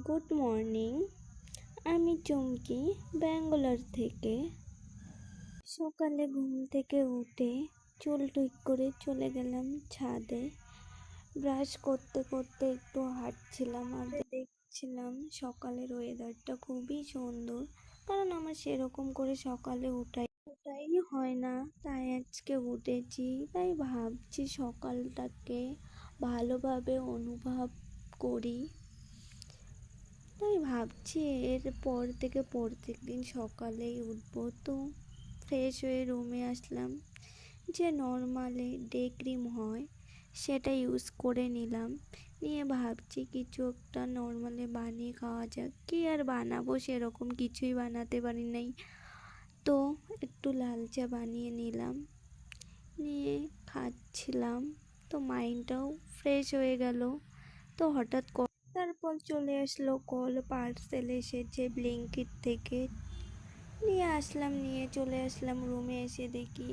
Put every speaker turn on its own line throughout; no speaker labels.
Good morning. আমি চুমকি, ব্যাঙ্গালোর থেকে। সকালে ঘুম থেকে উঠে চুল ঠিক করে চলে গেলাম ছাদে। ব্রাশ করতে করতে একটু হাঁটছিলাম আর দেখছিলাম সকালের ওয়েদারটা খুবই সুন্দর, কারণ আমার সেরকম করে সকালে ওঠাই হয় না, তাই আজকে উঠেছি। তাই ভাবছি সকালটাকে ভালোভাবে অনুভব করি। তাই ভাবছি এরপর থেকে প্রত্যেক দিন সকালেই উঠবো। তো ফ্রেশ হয়ে রুমে আসলাম, যে নর্মালি ডে ক্রিম হয় সেটা ইউজ করে নিলাম। নিয়ে ভাবছি কিছু একটা নর্মালি বানিয়ে খাওয়া যাক। কি আর বানাবো, সেরকম কিছুই বানাতে পারি নাই। তো একটু লাল চা বানিয়ে নিলাম, নিয়ে খাচ্ছিলাম। তো মাইন্ডটাও ফ্রেশ হয়ে গেল। তো হঠাৎ তারপর চলে আসলো কল, পার্সেল এসেছে ব্লিঙ্কিট থেকে। নিয়ে চলে আসলাম রুমে। এসে দেখি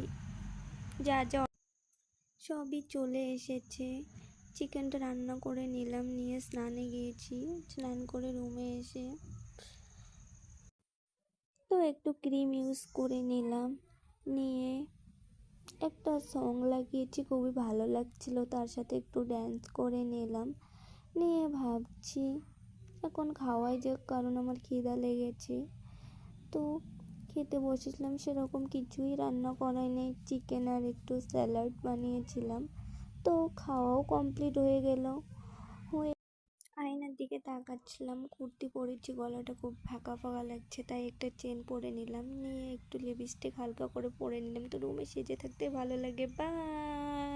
যা যা সবই চলে এসেছে। চিকেনটা রান্না করে নিলাম, নিয়ে স্নানে গিয়েছি। স্নান করে রুমে এসে তো একটু ক্রিম ইউজ করে নিলাম, নিয়ে একটা সং লাগিয়েছি, খুবই ভালো লাগছিল। তার সাথে একটু ড্যান্স করে নিলাম। নিয়ে ভাবছি এখন খাওয়াই যাক, কারণ আমার খিদা লেগেছে। তো খেতে বসেছিলাম, সেরকম কিছুই রান্না করাই নেই, চিকেন আর একটু স্যালাড বানিয়েছিলাম। তো খাওয়াও কমপ্লিট হয়ে গেল। আয়নার দিকে তাকাচ্ছিলাম, কুর্তি পরেছি, গলাটা খুব ফাঁকা ফাঁকা লাগছে, তাই একটা চেন পরে নিলাম। নিয়ে একটু লিপস্টিক হালকা করে পরে নিলাম। তো রুমে সেজে থাকতে ভালো লাগে। বাই।